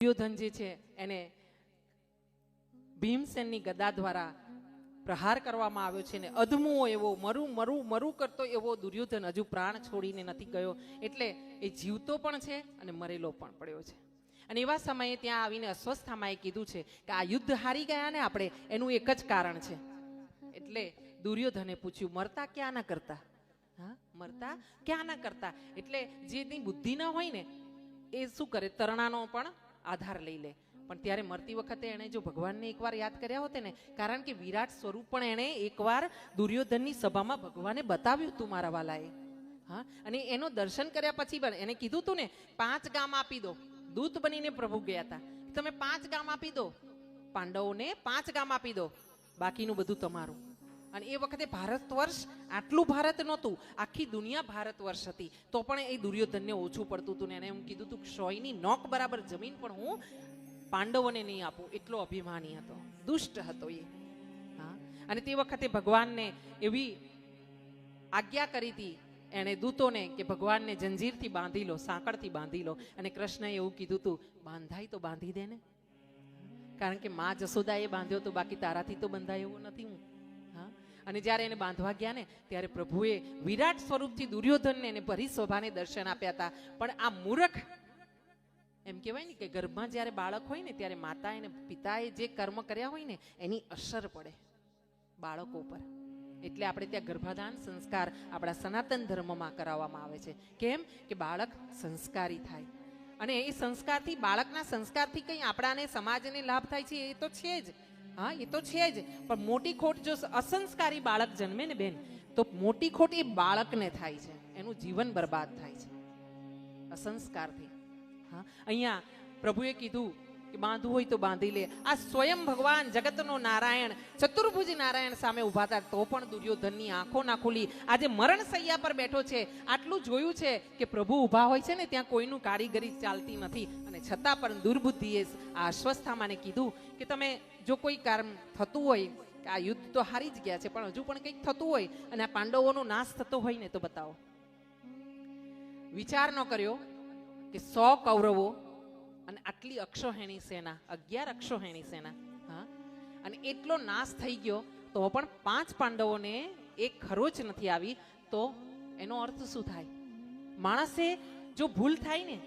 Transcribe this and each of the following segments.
દુર્યોધન જે છે એને ભીમસેનની ગદા દ્વારા પ્રહાર કરવામાં આવ્યો છે ને અધમુઓ એવો મરું કરતો એવો દુર્યોધન હજુ પ્રાણ છોડીને નથી ગયો, એટલે એ જીવતો પણ છે અને મરેલો પણ પડ્યો છે. અને એવા સમયે ત્યાં આવીને અશ્વસ્થામાએ કીધું છે કે આ યુદ્ધ હારી ગયા ને આપણે, એનું એક જ કારણ છે. એટલે દુર્યોધને પૂછ્યું, મરતા ક્યાં ના કરતા? હા, મરતા ક્યાં ના કરતા? એટલે જેની બુદ્ધિ ના હોય ને એ શું કરે, તરણાનો પણ આધાર લઈ લે. પણ ત્યારે મરતી વખતે એણે જો ભગવાનને એકવાર યાદ કર્યા હોત ને, કારણ કે વિરાટ સ્વરૂપ પણ એણે એકવાર દુર્યોધનની સભામાં ભગવાને બતાવ્યું હતું મારા વાલાએ. હા, અને એનો દર્શન કર્યા પછી પણ એને કીધું હતું ને 5 ગામ આપી દો. દૂત બનીને પ્રભુ ગયા હતા, તમે 5 ગામ આપી દો, પાંડવોને 5 ગામ આપી દો, બાકીનું બધું તમારું. અને એ વખતે ભારત વર્ષ આટલું ભારત નહોતું, આખી દુનિયા ભારત વર્ષ હતી, તો પણ એ દુર્યોધનને ઓછું પડતું હતું ને એને એમ કીધું હતું કે 100ની નોક બરાબર જમીન પણ હું પાંડવોને નહીં આપું, એટલો અભિમાની હતો, દુષ્ટ હતો એ. હા, અને તે વખતે ભગવાનને એવી આજ્ઞા કરી હતી એણે દૂતોને કે ભગવાનને જંજીરથી બાંધી લો, સાંકળથી બાંધી લો. અને કૃષ્ણએ એવું કીધું હતું, બાંધાય તો બાંધી દે ને, કારણ કે માં જશોદાએ બાંધ્યો તો, બાકી તારાથી તો બંધાય એવું નથી હું. હા, અને જ્યારે એને બાંધવા ગયા ને ત્યારે પ્રભુએ વિરાટ સ્વરૂપથી દુર્યોધનને એને ભરી શોભાને દર્શન આપ્યા હતા. પણ આ મૂર્ખ, એમ કહેવાય ને કે ગર્ભમાં જ્યારે બાળક હોય ને ત્યારે માતા અને પિતાએ જે કર્મ કર્યા હોય ને એની અસર પડે બાળકો પર. એટલે આપણે ત્યાં ગર્ભાધાન સંસ્કાર આપણા સનાતન ધર્મમાં કરાવવામાં આવે છે. કેમ કે બાળક સંસ્કારી થાય, અને એ સંસ્કારથી, બાળકના સંસ્કારથી કંઈ આપણાને સમાજને લાભ થાય છે એ તો છે જ. હા, એ તો છે જ. પણ મોટી ખોટ જો અસંસ્કારી બાળક જન્મે ને બેન, તો મોટી ખોટ એ બાળકને થાય છે, એનું જીવન બરબાદ થાય છે અસંસ્કારથી. હા, અહીંયા પ્રભુએ કીધું કે બાંધવું હોય તો બાંધી લે. આ સ્વયં ભગવાન જગતનો નારાયણ, ચતુર્ભુજ નારાયણ સામે ઉભા હતા, તો પણ દુર્યોધનની આંખો ના ખુલી. આજે મરણ સૈયા પર બેઠો છે, આટલું જોયું છે કે પ્રભુ ઉભા હોય છે ને ત્યાં કોઈનું કારીગરી ચાલતી નથી, અને છતાં પણ દુર્બુદ્ધિએ આ અશ્વસ્થામાને કીધું કે તમે જો કોઈ કામ થતું હોય, આ યુદ્ધ તો હારી જ ગયા છે, પણ હજુ પણ કંઈક થતું હોય અને આ પાંડવોનો નાશ થતો હોય ને તો બતાવો. વિચાર ન કર્યો કે 100 કૌરવો અને આટલી અક્ષોહેણી સેના, 11 અક્ષોહેણી સેના, હા, અને એટલો નાશ થઈ ગયો તો પણ 5 પાંડવોને એક ખરોચ નથી આવી, તો એનો અર્થ શું થાય? માણસે જો ભૂલ થાય ને,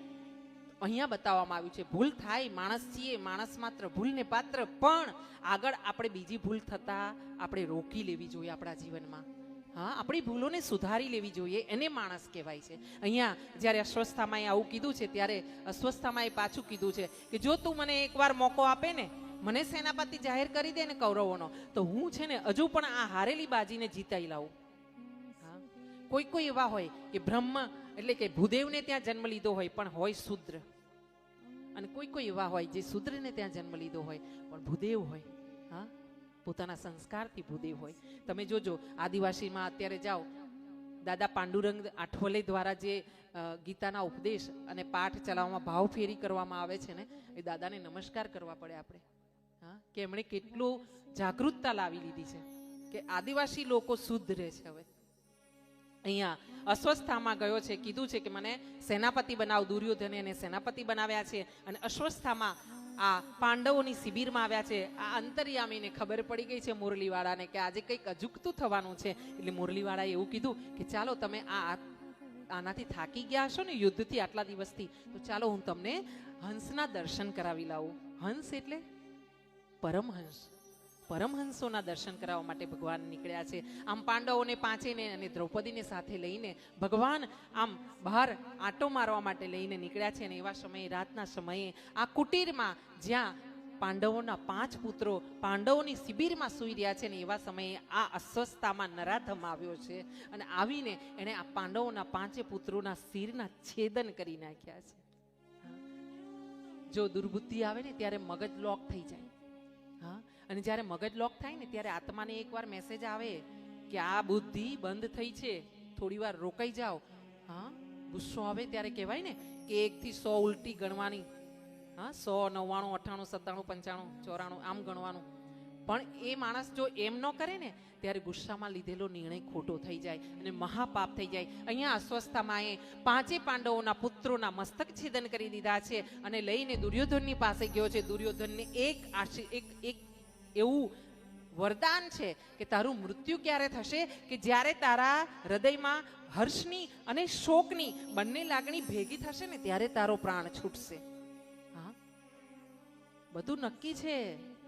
અહીંયા બતાવવામાં આવ્યું છે, ભૂલ થાય, માણસ છીએ, માણસ માત્ર ભૂલને પાત્ર, પણ આગળ આપણે બીજી ભૂલ થતા આપણે રોકી લેવી જોઈએ આપણા જીવનમાં. હા, આપણી ભૂલોને સુધારી લેવી જોઈએ, એને માણસ કહેવાય છે. અહીંયા જ્યારે અશ્વસ્થામાએ આવું કીધું છે ત્યારે અશ્વસ્થામાએ પાછું કીધું છે કે જો તું મને એકવાર મોકો આપે ને, મને સેનાપતિ જાહેર કરી દે ને કૌરવોનો, તો હું છે ને હજુ પણ આ હારેલી બાજીને જીતાઈ લાવું. હા, કોઈ એવા હોય કે બ્રહ્મ એટલે કે ભૂદેવને ત્યાં જન્મ લીધો હોય પણ હોય શુદ્ર, અને કોઈ એવા હોય જે શુદ્રને ત્યાં જન્મ લીધો હોય પણ ભૂદેવ હોય. હા, પોતાના સંસ્કારથી ભૂદેવ હોય. તમે જોજો આદિવાસીમાં અત્યારે જાઓ, દાદા પાંડુરંગ આઠવલે દ્વારા જે ગીતાના ઉપદેશ અને પાઠ ચલાવવામાં ભાવ ફેરી કરવામાં આવે છે ને, એ દાદાને નમસ્કાર કરવા પડે આપણે. હા, કે એમણે કેટલું જાગૃતતા લાવી લીધી છે કે આદિવાસી લોકો શુદ્ધ રહે છે. હવે અહીંયા અશ્વસ્થામા ગયો છે, કીધું છે કે મને સેનાપતિ બનાવ. દુર્યોધને એને સેનાપતિ બનાવ્યા છે, અને અશ્વસ્થામા આ પાંડવોની શિબિરમાં આવ્યા છે. આ અંતર્યામીને ખબર પડી ગઈ છે મુરલીવાળાને કે આજે કંઈક અજુકતું થવાનું છે, એટલે મુરલીવાળાએ એવું કીધું કે ચાલો તમે આનાથી થાકી ગયા હશો ને યુદ્ધથી આટલા દિવસથી, તો ચાલો હું તમને હંસના દર્શન કરાવી લાવું. હંસ એટલે પરમહંસ, પરમહંસોના દર્શન કરાવવા માટે ભગવાન નીકળ્યા છે. આમ પાંડવોને પાંચેને અને દ્રૌપદીને સાથે લઈને ભગવાન આમ બહાર આંટો મારવા માટે લઈને નીકળ્યા છે. અને એવા સમયે, રાતના સમયે આ કુટીરમાં જ્યાં પાંડવોના 5 પુત્રો પાંડવોની શિબિરમાં સૂઈ રહ્યા છે ને, એવા સમયે આ અશ્વસ્થામા નરાધમ આવ્યો છે, અને આવીને એણે આ પાંડવોના 5 પુત્રોના શિરના છેદન કરી નાખ્યા છે. જો દુર્બુદ્ધિ આવે ને ત્યારે મગજ લોક થઈ જાય. હા, અને જ્યારે મગજ લોક થાય ને ત્યારે આત્માને એકવાર મેસેજ આવે કે આ બુદ્ધિ બંધ થઈ છે, થોડી વાર રોકાઈ જાઓ. હા, ગુસ્સો આવે ત્યારે કહેવાય ને કે 1 થી 100 ઉલટી ગણવાની. હા, 100, 99, 98, 97, 95, 94 આમ ગણવાનું. પણ એ માણસ જો એમ ન કરે ને ત્યારે ગુસ્સામાં લીધેલો નિર્ણય ખોટો થઈ જાય અને મહાપાપ થઈ જાય. અહીંયા અસ્વસ્થામાં એ 5 પાંડવોના પુત્રોના મસ્તક છેદન કરી દીધા છે અને લઈને દુર્યોધનની પાસે ગયો છે. દુર્યોધનને એક એવું વરદાન છે કે તારું મૃત્યુ ક્યારે થશે કે જ્યારે તારા હૃદયમાં હર્ષની અને શોકની બંને લાગણી ભેગી થશે ને ત્યારે તારો પ્રાણ છૂટશે. હા, બધું નક્કી છે,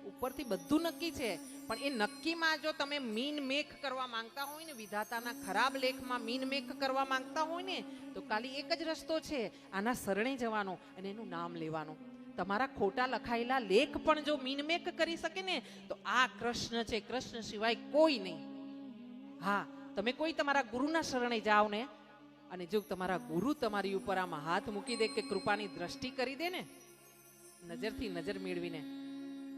ઉપરથી બધું નક્કી છે. પણ એ નક્કીમાં જો તમે મીન મેખ કરવા માંગતા હોય ને, વિધાતાના ખરાબ લેખમાં મીન મેખ કરવા માંગતા હોય ને, તો ખાલી એક જ રસ્તો છે, આના શરણે જવાનો અને એનું નામ લેવાનું. તમારા ખોટા લખાયેલા લેખ પણ જો મીનમેક કરી શકે ને તો આ કૃષ્ણ છે, કૃષ્ણ સિવાય કોઈ નહીં. હા, તમે કોઈ તમારા ગુરુના શરણે જાઓ ને, અને જો તમારા ગુરુ તમારી ઉપર આમાં હાથ મૂકી દે કે કૃપાની દ્રષ્ટિ કરી દે ને, નજરથી નજર મેળવીને,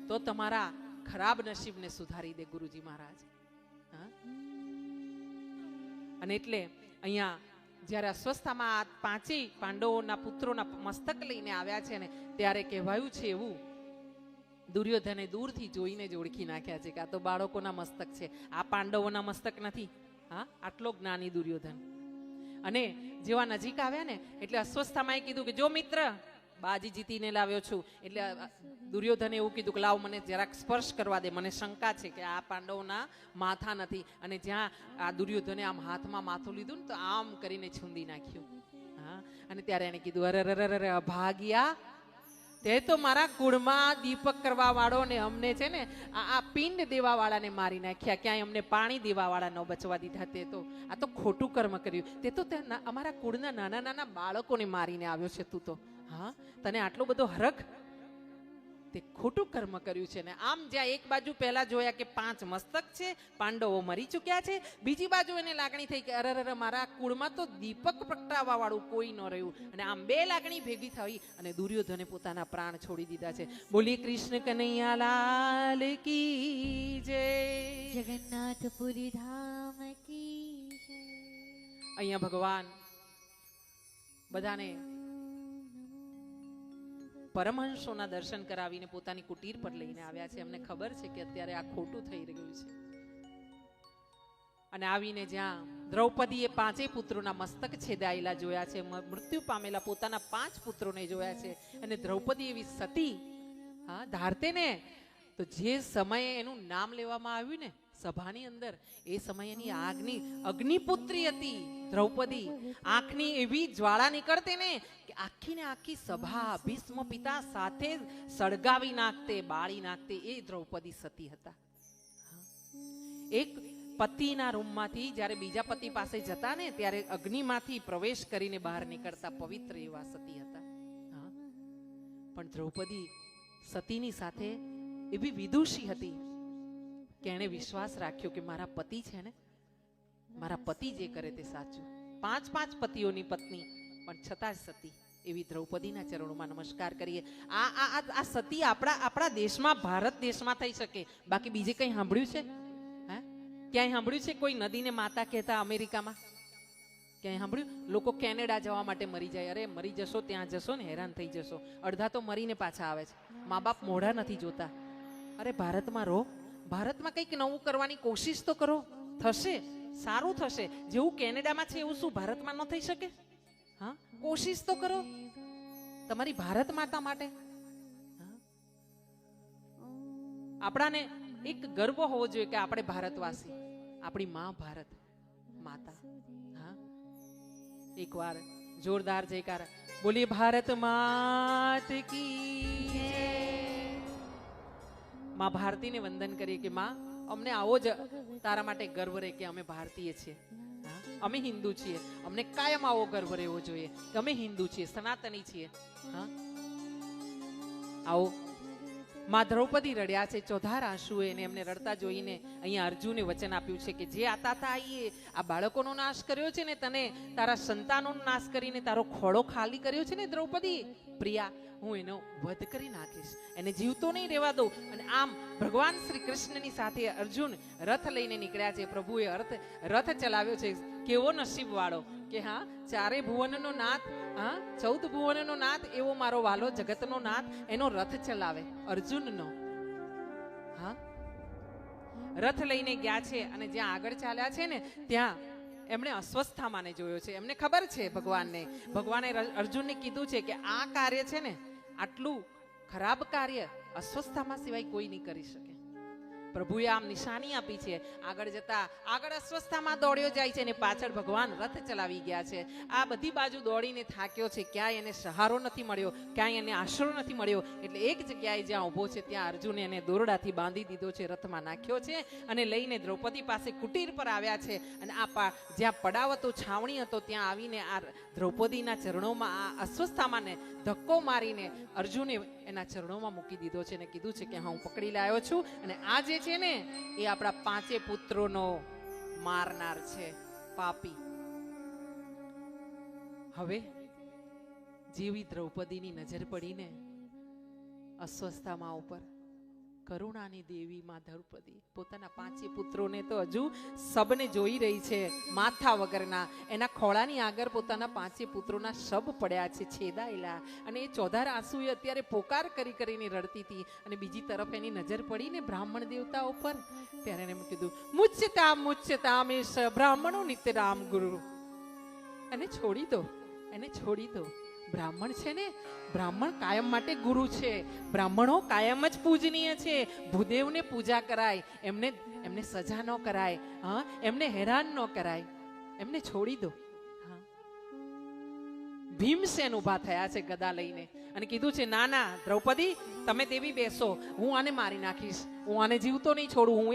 તો તમારા ખરાબ નસીબને સુધારી દે ગુરુજી મહારાજ. હા, અને એટલે અહીંયા જ્યારે અસ્વસ્થામાં 5 પાંડવોના પુત્રોના મસ્તક લઈને આવ્યા છે ને, ત્યારે કહેવાયું છે એવું, દુર્યોધને દૂરથી જોઈને જ ઓળખી નાખ્યા છે કે આ તો બાળકોના મસ્તક છે, આ પાંડવોના મસ્તક નથી. હા, આટલો જ્ઞાની દુર્યોધન. અને જેવા નજીક આવ્યા ને એટલે અસ્વસ્થામાં કીધું કે જો મિત્ર, બાજી જીતીને લાવ્યો છું. એટલે દુર્યોધને એવું કીધું કે લાવ મને જરાક સ્પર્શ કરવા દે, મને શંકા છે કે આ પાંડવોના માથા નથી. અને જ્યાં આ દુર્યોધને આમ હાથમાં માથું લીધું ને તો આમ કરીને છૂંદી નાખ્યું. હા, અને ત્યારે એને કીધું અરે અભાગ્યા, તે તો મારા કુળમાં દીપક કરવા વાળો ને અમને છે ને આ પિંડ દેવા વાળાને મારી નાખ્યા, ક્યાંય અમને પાણી દેવા વાળા ન બચવા દીધા. તે તો આ તો ખોટું કર્મ કર્યું. તે તો અમારા કુળના નાના નાના બાળકોને મારીને આવ્યો છે તું તો. હા, તને આટલો બધો હરખ, તે ખોટું કર્મ કર્યું છે ને. આમ જ્યાં એક બાજુ પહેલા જોયા કે 5 મસ્તક છે, પાંડવો મરી ચૂક્યા છે, બીજી બાજુ એને લાગણી થઈ કે અરે મારા કુળમાં તો દીપક પ્રગટાવવા વાળું કોઈ ન રહ્યું. અને આમ 2 લાગણી ભેગી થઈ અને દુર્યોધને પોતાના પ્રાણ છોડી દીધા છે. બોલી કૃષ્ણ કનૈયા લાલ કી જય, જગન્નાથપુરી ધામ કી જય. અહીંયા ભગવાન બધાને પરમહંસોના દર્શન કરાવીને પોતાની કુટીર પર લઈને આવ્યા છે. અમને ખબર છે કે અત્યારે આ ખોટું થઈ રહ્યું છે. અને આવીને જ્યાં દ્રૌપદીએ 5 પુત્રોના મસ્તક છેદાયેલા જોયા છે, મૃત્યુ પામેલા પોતાના 5 પુત્રોને જોયા છે, અને દ્રૌપદી એવી સતી, હા, ધારતે ને, તો જે સમયે એનું નામ લેવામાં આવ્યું ને સભાની અંદર, એ સમયની અગ્નિપુત્રી હતી દ્રૌપદી. આંખની એવી જ્વાળા નીકળતી ને કે આખી ને આખી સભા ભીષ્મ પિતા સાથે સળગાવી નાખતે, બાળી નાખતે. એ દ્રૌપદી સતી હતા. એક પતિના રૂમમાંથી જ્યારે બીજા પતિ પાસે જતા ને ત્યારે અગ્નિમાંથી પ્રવેશ કરીને બહાર નીકળતા પવિત્ર એવા સતી હતા. હા, પણ દ્રૌપદી સતીની સાથે એવી વિદુષી હતી કે એણે વિશ્વાસ રાખ્યો કે મારા પતિ છે ને, મારા પતિ જે કરે તે સાચું. 5 પતિઓની પત્ની પણ છતાં સતી એવી દ્રૌપદીના ચરણોમાં નમસ્કાર કરીએ. આ સતી આપણા દેશમાં, ભારત દેશમાં થઈ શકે, બાકી બીજે કંઈ સાંભળ્યું છે? હા, ક્યાંય સાંભળ્યું છે કોઈ નદીને માતા કહેતા અમેરિકામાં? ક્યાંય સાંભળ્યું? લોકો કેનેડા જવા માટે મરી જાય. અરે મરી જશો, ત્યાં જશો ને હેરાન થઈ જશો. અડધા તો મરીને પાછા આવે છે. મા બાપ મોઢા નથી જોતા. અરે ભારતમાં રહો, ભારતમાં કંઈક નવું કરવાની કોશિશ તો કરો, થશે, સારું થશે. જેવું કેનેડામાં છે એવું શું ભારતમાં ન થઈ શકે? હા, કોશિશ તો કરો તમારી ભારત માતા માટે. આપણાને એક ગર્વ હોવો જોઈએ કે આપણે ભારતવાસી, આપણી માં ભારત માતા. હા, એકવાર જોરદાર જયકાર બોલીએ, ભારત માત કી જય. માં ભારતીને વંદન કરીએ કે માં, અમને આવો જ તારા માટે ગર્વ રહે કે અમે ભારતીય છીએ, અમે હિન્દુ છીએ. અમને કાયમ આવો ગર્વ રહેવો જોઈએ કે અમે હિન્દુ છીએ, સનાતની છીએ. હા, આવો. માં દ્રૌપદી રડ્યા છે ચોધાર આંસુએ, અને એમને રડતા જોઈને અહીંયા અર્જુને વચન આપ્યું છે કે જે આતા આઈએ આ બાળકોનો નાશ કર્યો છે ને, તને તારા સંતાનોનો નાશ કરીને તારો ખોળો ખાલી કર્યો છે ને દ્રૌપદી પ્રિયા, હું એનો વધ કરી નાખીશ, એને જીવતો નહીં રહેવા દઉં. અને આમ ભગવાન શ્રી કૃષ્ણની સાથે અર્જુન રથ લઈને નીકળ્યા છે. પ્રભુએ રથ ચલાવ્યો છે. કેવો નસીબ વાળો કે હા, 4 ભુવનનો નાથ, હા, 14 ભુવનનો નાથ એવો મારો વાલો જગતનો નાથ એનો રથ ચલાવે, અર્જુનનો. હા, રથ લઈને ગયા છે અને જ્યાં આગળ ચાલ્યા છે ને ત્યાં એમણે અસ્વસ્થામાને જોયો છે. એમને ખબર છે ભગવાને અર્જુનને કીધું છે કે આ કાર્ય છે ને આટલું ખરાબ કાર્ય અસ્વસ્થામાં સિવાય કોઈ નહીં કરી શકે. પ્રભુએ આમ નિશાની આપી છે. આગળ અસ્વસ્થામાં દોડ્યો જાય છે અને પાછળ ભગવાન રથ ચલાવી ગયા છે. આ બધી બાજુ દોડીને થાક્યો છે. ક્યાંય એને સહારો નથી મળ્યો, ક્યાંય એને આશરો નથી મળ્યો. એટલે એક જગ્યાએ જ્યાં ઊભો છે ત્યાં અર્જુને એને દોરડાથી બાંધી દીધો છે, રથમાં નાખ્યો છે અને લઈને દ્રૌપદી પાસે કુટીર પર આવ્યા છે. અને જ્યાં પડાવ હતો, છાવણી હતો, ત્યાં આવીને આ દ્રૌપદીના ચરણોમાં આ અસ્વસ્થામાને ધક્કો મારીને અર્જુને એના ચરણોમાં મૂકી દીધો છે અને કીધું છે કે હા, હું પકડી લાવ્યો છું અને આ જે છે ને એ આપણા 5 પુત્રોનો મારનાર છે, પાપી. હવે જેવી દ્રૌપદીની નજર પડીને અસ્વસ્થામાં ઉપર, કરુણાની દેવી માં દ્રૌપદી પોતાના 5 પુત્રોને તો હજુ સબને જોઈ રહી છે, માથા વગરના. એના ખોળાની આગળ પોતાના 5 પુત્રોના શબ પડ્યા છે, છેદાયેલા. અને એ ચોધાર આંસુએ અત્યારે પોકાર કરીને રડતી હતી. અને બીજી તરફ એની નજર પડીને બ્રાહ્મણ દેવતા ઉપર, ત્યારે એને કીધું, મુચ્યતામ એસ બ્રાહ્મણો નિત્ય રામ ગુરુ. એને છોડી દો. બ્રાહ્મણ છે ને, બ્રાહ્મણ કાયમ માટે ગુરુ છે. બ્રાહ્મણો કાયમ જ પૂજનીય છે. ભૂદેવને પૂજા કરાય, એમને સજા ન કરાય, હા, એમને હેરાન ન કરાય. એમને છોડી દો. ભીમસેન ઉભા થયા છે ગદા લઈને અને કીધું છે, ના દ્રૌપદી, તમે દેવી બેસો, હું આને મારી નાખીશ. હું આને જીવતો નહીં છોડું.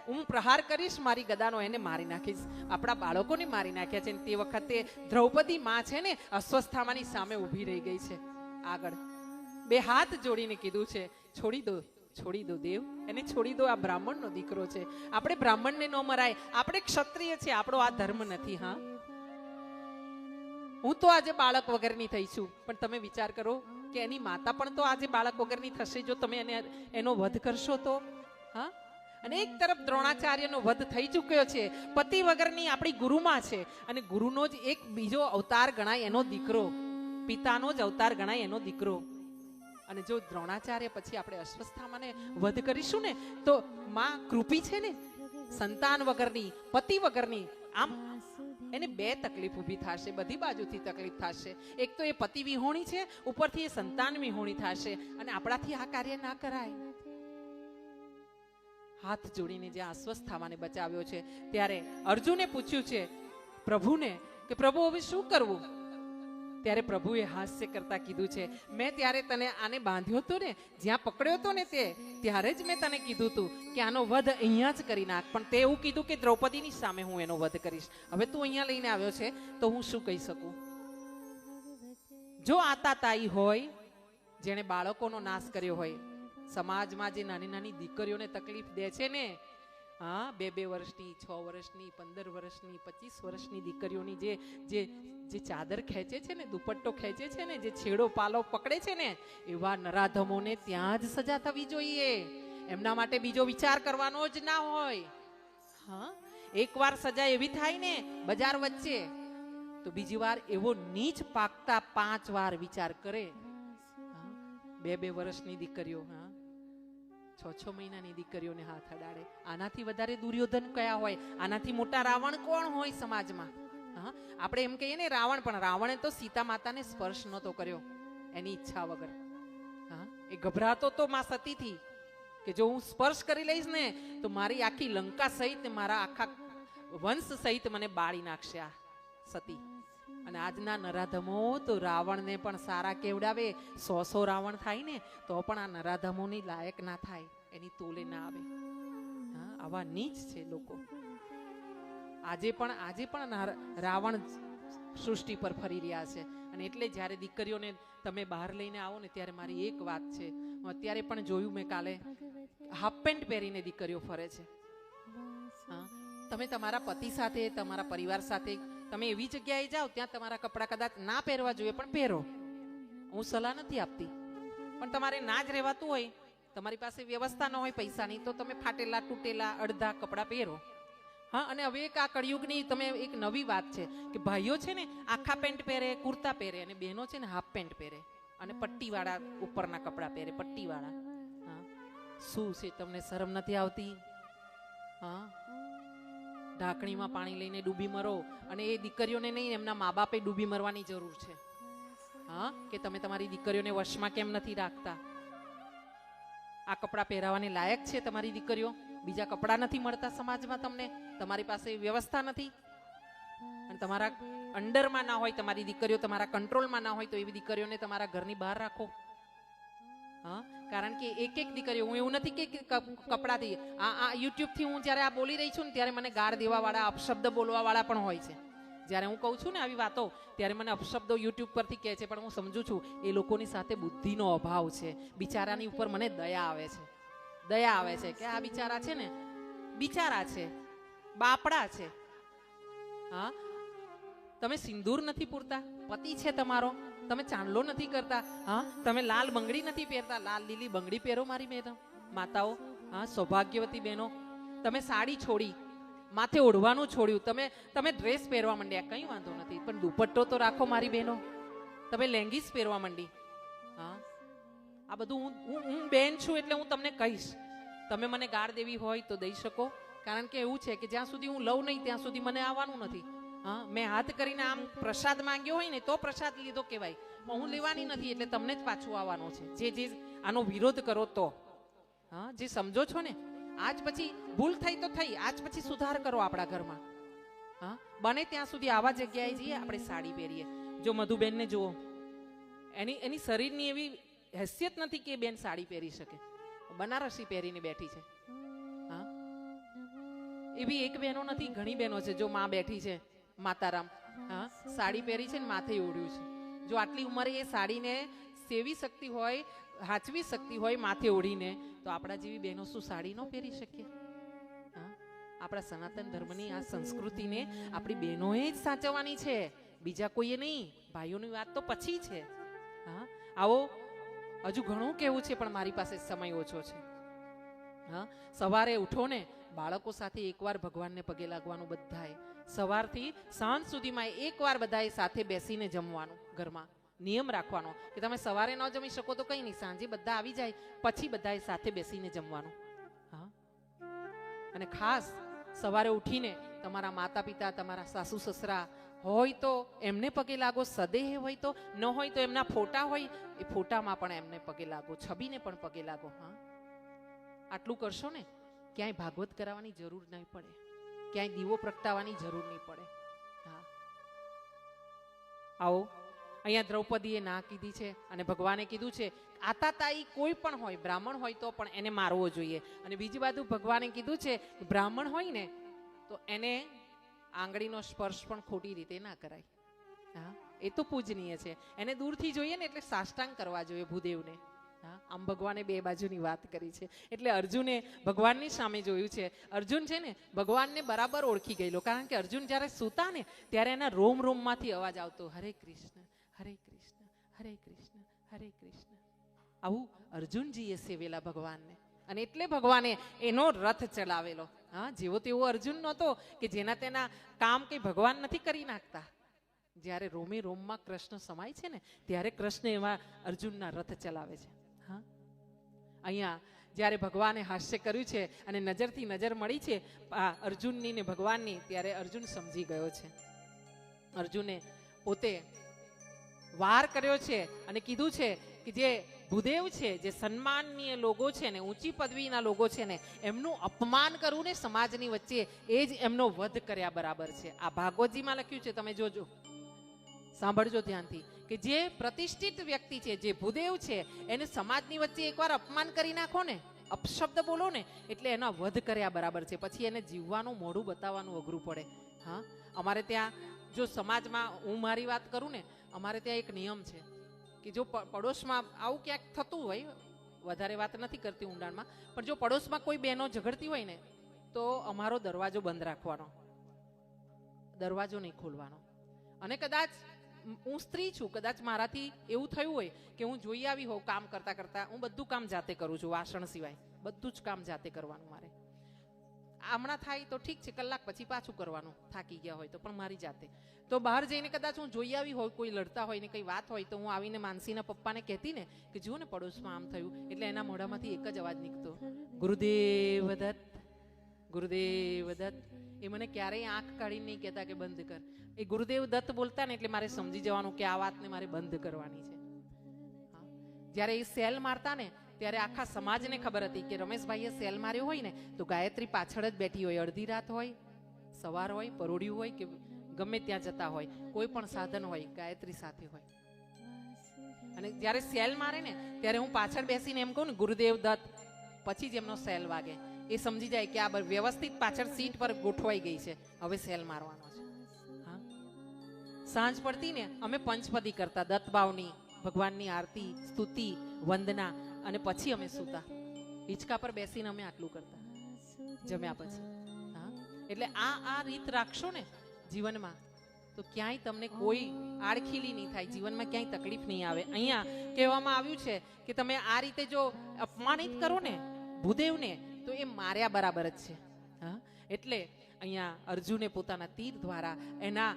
હું પ્રહાર કરીશ મારી ગદાનો, એને મારી નાખીશ. આપણા બાળકોને મારી નાખ્યા છે. તે વખતે દ્રૌપદી માં છે ને અસ્વસ્થામાની સામે ઊભી રહી ગઈ છે. આગળ 2 હાથ જોડીને કીધું છે, છોડી દો દેવ, એને છોડી દો. આ બ્રાહ્મણનો દીકરો છે. આપણે બ્રાહ્મણને ન મરાય. આપણે ક્ષત્રિય છે, આપણો આ ધર્મ નથી. હા, હું તો આજે બાળક વગરની થઈ છું, પણ તમે વિચાર કરો કે એની માતા પણ તો આજે બાળક વગરની થશે જો તમે એનો વધ કરશો તો. હા, અને એક તરફ દ્રોણાચાર્યનો વધ થઈ ચૂક્યો છે. પતિ વગરની આપણી ગુરુમાં છે અને ગુરુનો જ એક બીજો અવતાર ગણાય એનો દીકરો, પિતાનો જ અવતાર ગણાય એનો દીકરો. અને જો દ્રોણાચાર્ય પછી આપણે અસ્વસ્થામાને વધ કરીશું ને તો માં કૃપી છે ને, સંતાન વગરની, પતિ વગરની, આમ એને 2 તકલીફ ઊભી થશે, બધી બાજુથી તકલીફ થશે. એક તો એ પતિ વિહોણી છે, ઉપરથી એ સંતાન વિહોણી થશે. અને આપણાથી આ કાર્ય ના કરાય. હાથ જોડીને જ્યાં અસ્વસ્થામાને બચાવ્યો છે ત્યારે અર્જુને પૂછ્યું છે પ્રભુને કે પ્રભુ હવે શું કરવું? ત્યારે પ્રભુએ હાસ્ય કરતા કીધું છે, મેં ત્યારે તને આને બાંધ્યો હતો ને, જ્યાં પકડ્યો હતો ને ત્યારે જ મેં તને કીધું હતું કે આનો વધ અહીંયા જ કરી નાખ. પણ તે એવું કીધું કે દ્રૌપદીની સામે હું એનો વધ કરીશ. હવે તું અહીંયા લઈને આવ્યો છે તો હું શું કહી શકું? જો આતાતાઈ હોય, જેણે બાળકોનો નાશ કર્યો હોય, સમાજમાં જે નાની નાની દીકરીઓને તકલીફ દે છે ને, હા, 2 વર્ષની, 6 વર્ષની, 15 વર્ષની, 25 વર્ષની દીકરીઓની જે ચાદર ખેંચે છે ને, દુપટ્ટો ખેંચે છે ને, જે છેડો પાલો પકડે છે ને, એવા નરાધમોને ત્યાં જ સજા થવી જોઈએ. એમના માટે બીજો વિચાર કરવાનો જ ના હોય. હા, એકવાર સજા એવી થાય ને બજાર વચ્ચે, તો બીજી વાર એવો નીચ પાકતા 5 વાર વિચાર કરે. 2 વર્ષની દીકરીઓ, હા, 6 મહિનાની દીકરીઓને હાથ અડાડે. આનાથી વધારે દુર્યોધન કયા હોય? આનાથી મોટા રાવણ કોણ હોય સમાજમાં? હા, આપણે એમ કહીએ ને રાવણ, પણ રાવણે તો સીતા માતાને સ્પર્શ નહોતો કર્યો એની ઈચ્છા વગર. હા, એ ગભરાતો તો માં સતીથી કે જો હું સ્પર્શ કરી લઈશ ને તો મારી આખી લંકા સહિત, મારા આખા વંશ સહિત મને બાળી નાખશે આ સતી. અને આજના નરાધમો તો રાવણને પણ સારા કેવડાવે. 100 રાવણ થાય ને તો પણ આ નરાધમોની લાયક ના થાય, એની તોલે ના આવે. હા, આવા નીચ છે લોકો. આજે પણ રાવણ સૃષ્ટિ પર ફરી રહ્યા છે. અને એટલે જ્યારે દીકરીઓને તમે બહાર લઈને આવો ને ત્યારે મારી એક વાત છે, હું અત્યારે પણ જોયું, મેં કાલે હાફ પેન્ટ પહેરીને દીકરીઓ ફરે છે. હા, તમે તમારા પતિ સાથે, તમારા પરિવાર સાથે તમે એવી જગ્યાએ જાઓ ત્યાં તમારા કપડાં કદાચ ના પહેરવા જોઈએ, પણ પહેરો. હું સલાહ નથી આપતી, પણ તમારે ના જ રહેવાતું હોય, તમારી પાસે વ્યવસ્થા ન હોય પૈસાની, તો તમે ફાટેલા તૂટેલા અડધા કપડાં પહેરો. હા, અને હવે એક આ કળિયુગની તમે એક નવી વાત છે કે ભાઈઓ છે ને આખા પેન્ટ પહેરે, કુર્તા પહેરે, અને બહેનો છે ને હાફ પેન્ટ પહેરે અને પટ્ટીવાળા ઉપરના કપડાં પહેરે, પટ્ટીવાળા. હા, શું છે, તમને શરમ નથી આવતી? હા, ઢાંકણીમાં પાણી લઈને ડૂબી મરો, અને એ દીકરીઓને નહીં, એમના મા બાપે ડૂબી મરવાની જરૂર છે. હા, કે તમે તમારી દીકરીઓને વશમાં કેમ નથી રાખતા? આ કપડાં પહેરાવાને લાયક છે તમારી દીકરીઓ? બીજા કપડાં નથી મળતા સમાજમાં તમને? તમારી પાસે વ્યવસ્થા નથી? અને તમારા અંડરમાં ના હોય તમારી દીકરીઓ, તમારા કંટ્રોલમાં ના હોય, તો એવી દીકરીઓને તમારા ઘરની બહાર રાખો. હા, કારણ કે એક એક દીકરીઓ, હું એવું નથી કે કપડાથી, આ યુટ્યુબથી હું જ્યારે આ બોલી રહી છું ને ત્યારે મને ગાળ દેવાવાળા, અપશબ્દ બોલવાવાળા પણ હોય છે. જ્યારે હું કહું છું ને આવી વાતો, ત્યારે મને અપશબ્દો યુટ્યુબ પરથી કહે છે, પણ હું સમજુ છું એ લોકોની સાથે બુદ્ધિનો અભાવ છે. બિચારાની ઉપર મને દયા આવે છે. દયા આવે છે કે આ બિચારા છે ને, બિચારા છે, બાપડા છે. હા, તમે સિંદૂર નથી પૂરતા, પતિ છે તમારો, તમે ચાંદલો નથી કરતા. હા, તમે લાલ બંગડી નથી પહેરતા, લાલ લીલી બંગડી પહેરો મારી બહેનો માતાઓ. હા, સૌભાગ્યવતી બહેનો, તમે સાડી છોડી, માથે ઓઢવાનું છોડ્યું, તમે ડ્રેસ પહેરવા માંડ્યા, કંઈ વાંધો નથી, પણ દુપટ્ટો તો રાખો મારી બહેનો. તમે લેંગીસ પહેરવા માંડી. હા, આ બધું હું બેન છું એટલે હું તમને કહીશ. તમે મને ગાળ દેવી હોય તો દઈ શકો, કારણ કે એવું છે કે જ્યાં સુધી હું લઉં નહીં ત્યાં સુધી મને આવવાનું નથી. હા, મેં હાથ કરીને આમ પ્રસાદ માંગ્યો હોય ને તો પ્રસાદ લીધો કહેવાય, પણ હું લેવાની નથી, એટલે તમને જ પાછું આવવાનું છે. જે આનો વિરોધ કરો તો. હા, જે સમજો છો ને, આજ પછી ભૂલ થઈ તો થઈ, આજ પછી સુધાર કરો આપણા ઘરમાં. હા, બને ત્યાં સુધી આવા જગ્યાએ જઈએ આપણે સાડી પહેરીએ. જો મધુબેનને જુઓ, એની શરીરની એવી હેસિયત નથી કે બેન સાડી પહેરી શકે, બનારસી પહેરીને બેઠી છે. હા, એવી એક બહેનો નથી, ઘણી બહેનો છે. જો માં બેઠી છે, માતારામ, હા, સાડી પહેરી છે ને માથે ઓઢ્યું છે. જો આટલી ઉંમરે એ સાડીને સેવી શકતી હોય, હાચવી શકતી હોય માથે ઓઢીને, તો આપણા જેવી બહેનો શું સાડી ન પહેરી શકીએ? હા, આપણા સનાતન ધર્મની આ સંસ્કૃતિને આપણી બહેનોએ જ સાચવવાની છે, બીજા કોઈએ નહીં. ભાઈઓની વાત તો પછી છે. હા, આવો, હજુ ઘણું કહેવું છે પણ મારી પાસે સમય ઓછો છે. હા, સવારે ઉઠો ને, બાળકો સાથે એકવાર ભગવાનને પગે લાગવાનું બધાએ. સવારથી સાંજ સુધીમાં એકવાર બધાએ સાથે બેસીને જમવાનું. ઘરમાં નિયમ રાખવાનો કે તમે સવારે ન જમી શકો તો કંઈ નહીં, સાંજે બધા આવી જાય પછી બધાએ સાથે બેસીને જમવાનું. હા, અને ખાસ સવારે ઉઠીને તમારા માતા પિતા, તમારા સાસુ સસરા હોય તો એમને પગે લાગો, સદેહ હોય તો, ન હોય તો એમના ફોટા હોય એ ફોટામાં પણ એમને પગે લાગો, છબીને પણ પગે લાગો. હા, આટલું કરશો ને, ક્યાંય ભાગવત કરાવવાની જરૂર નહીં પડે, ક્યાંય દીવો પ્રગટાવવાની જરૂર નહીં પડે. હા, આવો, અહીંયા દ્રૌપદીએ ના કીધી છે અને ભગવાને કીધું છે આતાતાઈ કોઈ પણ હોય, બ્રાહ્મણ હોય તો પણ એને મારવો જોઈએ. અને બીજી બાજુ ભગવાને કીધું છે બ્રાહ્મણ હોય ને તો એને આંગળીનો સ્પર્શ પણ ખોટી રીતે ના કરાય. હા, એ તો પૂજનીય છે. એને દૂરથી જોઈએ ને એટલે સાષ્ટાંગ કરવા જોઈએ ભૂદેવને. હા, આમ ભગવાને બે બાજુની વાત કરી છે. એટલે અર્જુને ભગવાનની સામે જોયું છે. અર્જુન છે ને ભગવાનને બરાબર ઓળખી ગયેલો, કારણ કે અર્જુન જ્યારે સૂતા ને ત્યારે એના રોમ રોમમાંથી અવાજ આવતો, હરે કૃષ્ણ હરે કૃષ્ણ હરે કૃષ્ણ હરે કૃષ્ણ. આવું અર્જુનજીએ સેવેલા ભગવાનને, અને એટલે ભગવાને એનો રથ ચલાવેલો. હા, જેવો તેવો અર્જુન નહોતો કે જેના તેના કામ કંઈ ભગવાન નથી કરી નાખતા. જ્યારે રોમે રોમમાં કૃષ્ણ સમાય છે ને ત્યારે કૃષ્ણ એવા અર્જુનના રથ ચલાવે છે. હા, અહીંયા જ્યારે ભગવાને હાસ્ય કર્યું છે અને નજરથી નજર મળી છે અર્જુનની ને ભગવાનની, ત્યારે અર્જુન સમજી ગયો છે. અર્જુને પોતે વાર કર્યો છે અને કીધું છે કે જે ભૂદેવ છે, જે સન્માનનીય લોકો છે ને, ઊંચી પદવીના લોકો છે ને, એમનું અપમાન કરવું ને સમાજની વચ્ચે, એ જ એમનો વધ કર્યા બરાબર છે. આ ભાગવતજીમાં લખ્યું છે, તમે જોજો, સાંભળજો ધ્યાનથી, કે જે પ્રતિષ્ઠિત વ્યક્તિ છે, જે ભૂદેવ છે, એને સમાજની વચ્ચે એકવાર અપમાન કરી નાખો ને, અપશબ્દ બોલો ને, એટલે એનો વધ કર્યા બરાબર છે. પછી એને જીવવાનું મોઢું બતાવવાનું અઘરું પડે. હા, અમારે ત્યાં જો સમાજમાં, હું મારી વાત કરું ને, અમારે ત્યાં એક નિયમ છે કે જો પડોશમાં આવું ક્યાંક થતું હોય, વધારે વાત નથી કરતી ઊંડાણમાં, પણ જો પડોશમાં કોઈ બહેનો ઝઘડતી હોય ને તો અમારો દરવાજો બંધ રાખવાનો, દરવાજો નહીં ખોલવાનો. અને કદાચ હું સ્ત્રી છું, કદાચ મારાથી એવું થયું હોય કે હું જોઈ આવી હોઉં કામ કરતા કરતા, હું બધું કામ જાતે કરું છું, વાસણ સિવાય બધું જ કામ જાતે કરવાનું મારે. હમણાં થાય તો ઠીક છે, કલાક પછી પાછું કરવાનું, થાકી ગયા હોય તો, પણ મારી જાતે. તો બહાર જઈને કદાચ હું જોઈ આવી હોય, કોઈ લડતા હોય ને કંઈ વાત હોય, તો હું આવીને માનસીના પપ્પાને કહેતી ને કે જુઓ ને પડોશમાં આમ થયું, એટલે એના મોઢામાંથી એક જ અવાજ નીકળતો, ગુરુદેવ દત્ત ગુરુદેવ દત્ત. એ મને ક્યારેય આંખ કાઢીને નહીં કહેતા કે બંધ કર. એ ગુરુદેવ દત્ત બોલતા ને એટલે મારે સમજી જવાનું કે આ વાતને મારે બંધ કરવાની છે. હા. જ્યારે એ સેલ મારતા ને ત્યારે આખા સમાજને ખબર હતી કે રમેશભાઈએ સેલ માર્યો હોય ને તો ગાયત્રી પાછળ જ બેઠી હોય. અડધી રાત હોય, સવાર હોય, પરોઢિયું હોય કે ગમે ત્યાં જતા હોય, કોઈ પણ સાધન હોય, ગાયત્રી સાથે હોય. અને જ્યારે સેલ મારે ને ત્યારે હું પાછળ બેસીને એમ કહું ને ગુરુદેવ દત્ત, પછી જ એમનો સેલ વાગે. એ સમજી જાય કે આ વ્યવસ્થિત પાછળ સીટ પર ગોઠવાઈ ગઈ છે, હવે સેલ મારવાનો છે. હા. સાંજ પડતી ને અમે પંચપદી કરતા, દત્તભાવની, ભગવાનની આરતી, સ્તુતિ, વંદના, અને પછી અમે સૂતા. હિંચકા પર બેસીને અમે આટલું કરતા જમ્યા પછી. હા. એટલે આ રીત રાખશો ને જીવનમાં તો ક્યાંય તમને કોઈ આડખીલી નહીં થાય, જીવનમાં ક્યાંય તકલીફ નહીં આવે. અહીંયા કહેવામાં આવ્યું છે કે તમે આ રીતે જો અપમાનિત કરો ને ભૂદેવને તો એ માર્યા બરાબર જ છે. હા. એટલે અહીંયા અર્જુને પોતાના તીર દ્વારા એના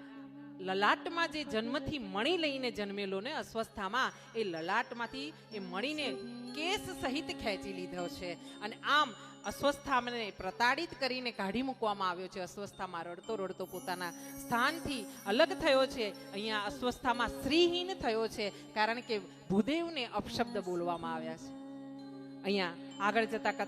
લલાટમાં જે જન્મથી મણી લઈને જન્મેલો ને અસ્વસ્થામાં, એ લલાટમાંથી એ મણીને કેસ સહિત ખેંચી લીધો છે. અને આમ અસ્વસ્થાને પ્રતાડિત કરીને કાઢી મૂકવામાં આવ્યો છે. અસ્વસ્થામાં રડતો રડતો પોતાના સ્થાનથી અલગ થયો છે. અહીંયા અસ્વસ્થામાં શ્રીહીન થયો છે, કારણ કે ભૂદેવને અપશબ્દ બોલવામાં આવ્યા છે. અહીંયા આગળ જતા કથા